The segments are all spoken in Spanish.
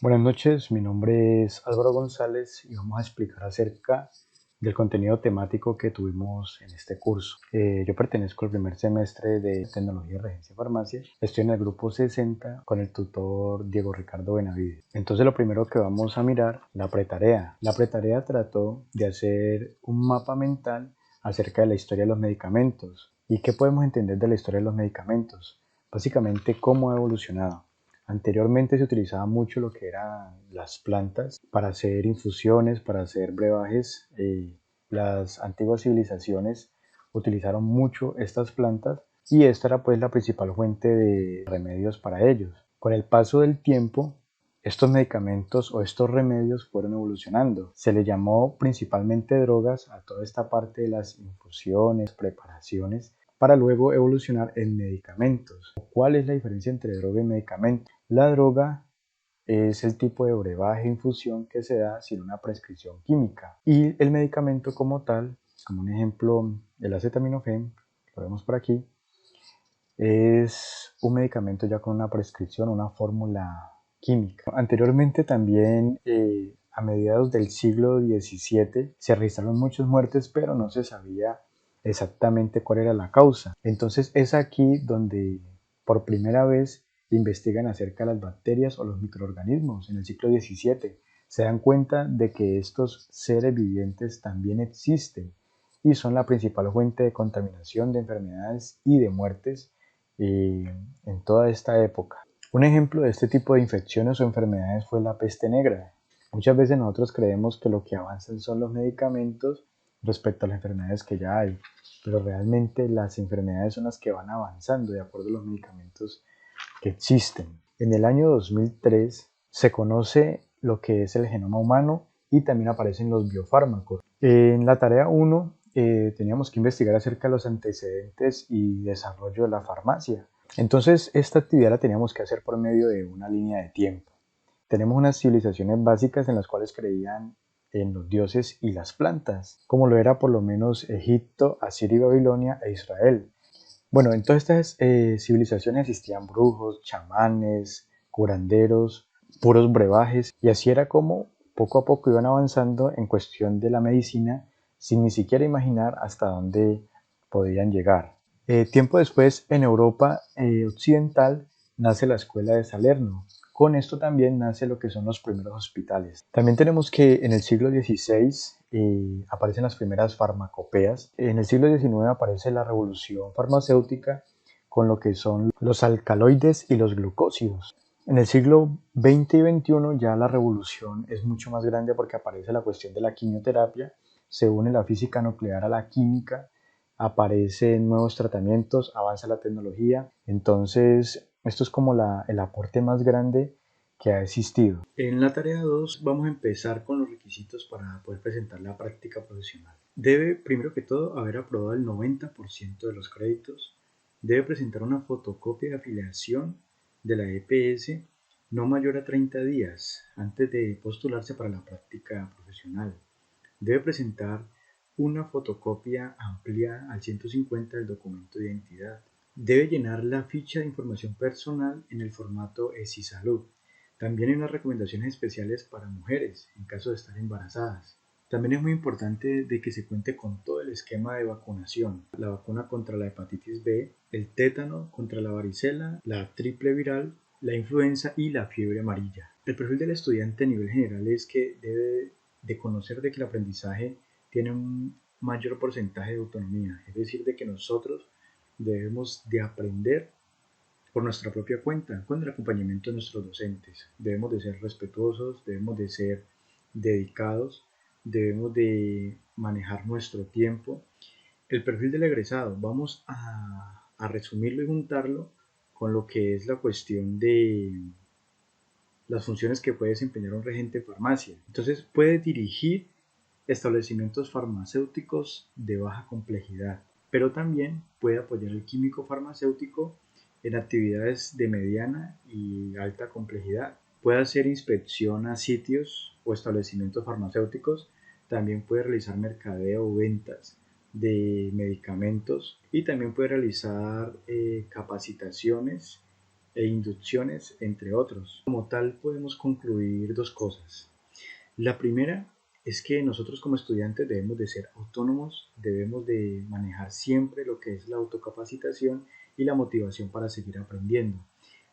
Buenas noches, mi nombre es Álvaro González y vamos a explicar acerca del contenido temático que tuvimos en este curso. Yo pertenezco al primer semestre de Tecnología de Regencia y Farmacia. Estoy en el grupo 60 con el tutor Diego Ricardo Benavides. Entonces lo primero que vamos a mirar, la pretarea. La pretarea trató de hacer un mapa mental acerca de la historia de los medicamentos. ¿Y qué podemos entender de la historia de los medicamentos? Básicamente cómo ha evolucionado. Anteriormente se utilizaba mucho lo que eran las plantas para hacer infusiones, para hacer brebajes. Las antiguas civilizaciones utilizaron mucho estas plantas y esta era pues la principal fuente de remedios para ellos. Con el paso del tiempo, estos medicamentos o estos remedios fueron evolucionando. Se le llamó principalmente drogas a toda esta parte de las infusiones, preparaciones, para luego evolucionar en medicamentos. ¿Cuál es la diferencia entre droga y medicamento? La droga es el tipo de brebaje e infusión que se da sin una prescripción química. Y el medicamento como tal, como un ejemplo, el acetaminofén, lo vemos por aquí, es un medicamento ya con una prescripción, una fórmula química. Anteriormente también, a mediados del siglo XVII, se registraron muchas muertes, pero no se sabía exactamente cuál era la causa. Entonces es aquí donde por primera vez investigan acerca de las bacterias o los microorganismos. En el siglo XVII se dan cuenta de que estos seres vivientes también existen y son la principal fuente de contaminación, de enfermedades y de muertes en toda esta época. Un ejemplo de este tipo de infecciones o enfermedades fue la peste negra. Muchas veces nosotros creemos que lo que avanzan son los medicamentos respecto a las enfermedades que ya hay, pero realmente las enfermedades son las que van avanzando de acuerdo a los medicamentos que existen. En el año 2003 se conoce lo que es el genoma humano y también aparecen los biofármacos. En la tarea 1 teníamos que investigar acerca de los antecedentes y desarrollo de la farmacia. Entonces esta actividad la teníamos que hacer por medio de una línea de tiempo. Tenemos unas civilizaciones básicas en las cuales creían en los dioses y las plantas, como lo era por lo menos Egipto, Asiria y Babilonia e Israel. Bueno, en todas estas civilizaciones existían brujos, chamanes, curanderos, puros brebajes, y así era como poco a poco iban avanzando en cuestión de la medicina sin ni siquiera imaginar hasta dónde podían llegar. Tiempo después, en Europa occidental, nace la escuela de Salerno. Con esto también nace lo que son los primeros hospitales. También tenemos que en el siglo XVI aparecen las primeras farmacopeas. En el siglo XIX aparece la revolución farmacéutica con lo que son los alcaloides y los glucósidos. En el siglo XX y XXI ya la revolución es mucho más grande porque aparece la cuestión de la quimioterapia, se une la física nuclear a la química, aparecen nuevos tratamientos, avanza la tecnología. Entonces, esto es como el aporte más grande que ha existido. En la tarea 2 vamos a empezar con los requisitos para poder presentar la práctica profesional. Debe, primero que todo, haber aprobado el 90% de los créditos. Debe presentar una fotocopia de afiliación de la EPS no mayor a 30 días antes de postularse para la práctica profesional. Debe presentar una fotocopia ampliada al 150 del documento de identidad. Debe llenar la ficha de información personal en el formato EasySalud. También hay unas recomendaciones especiales para mujeres en caso de estar embarazadas. También es muy importante de que se cuente con todo el esquema de vacunación, la vacuna contra la hepatitis B, el tétano, contra la varicela, la triple viral, la influenza y la fiebre amarilla. El perfil del estudiante a nivel general es que debe de conocer de que el aprendizaje tiene un mayor porcentaje de autonomía, es decir, de que nosotros debemos de aprender por nuestra propia cuenta, con el acompañamiento de nuestros docentes. Debemos de ser respetuosos, debemos de ser dedicados, debemos de manejar nuestro tiempo. El perfil del egresado, vamos a resumirlo y juntarlo con lo que es la cuestión de las funciones que puede desempeñar un regente de farmacia. Entonces puede dirigir establecimientos farmacéuticos de baja complejidad, pero también puede apoyar al químico farmacéutico en actividades de mediana y alta complejidad. Puede hacer inspección a sitios o establecimientos farmacéuticos, también puede realizar mercadeo o ventas de medicamentos y también puede realizar capacitaciones e inducciones, entre otros. Como tal, podemos concluir dos cosas. La primera es que nosotros como estudiantes debemos de ser autónomos, debemos de manejar siempre lo que es la autocapacitación y la motivación para seguir aprendiendo.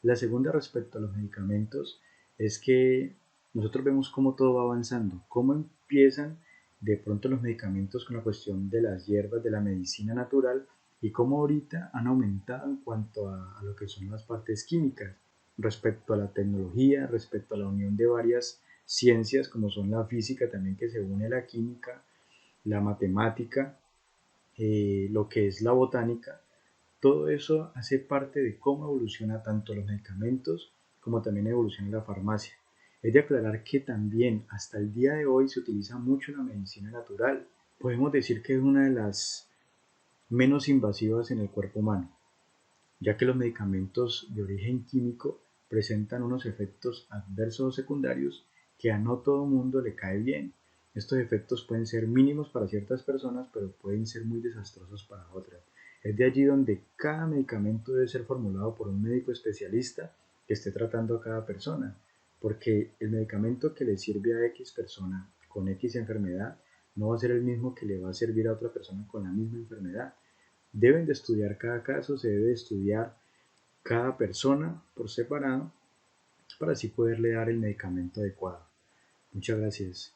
La segunda respecto a los medicamentos es que nosotros vemos cómo todo va avanzando, cómo empiezan de pronto los medicamentos con la cuestión de las hierbas de la medicina natural y cómo ahorita han aumentado en cuanto a lo que son las partes químicas, respecto a la tecnología, respecto a la unión de varias ciencias como son la física también que se une a la química, la matemática, lo que es la botánica. Todo eso hace parte de cómo evoluciona tanto los medicamentos como también evoluciona la farmacia. Es de aclarar que también hasta el día de hoy se utiliza mucho la medicina natural. Podemos decir que es una de las menos invasivas en el cuerpo humano, ya que los medicamentos de origen químico presentan unos efectos adversos o secundarios que a no todo mundo le cae bien. Estos efectos pueden ser mínimos para ciertas personas, pero pueden ser muy desastrosos para otras. Es de allí donde cada medicamento debe ser formulado por un médico especialista que esté tratando a cada persona, porque el medicamento que le sirve a X persona con X enfermedad no va a ser el mismo que le va a servir a otra persona con la misma enfermedad. Deben de estudiar cada caso, se debe de estudiar cada persona por separado para así poderle dar el medicamento adecuado. Muchas gracias.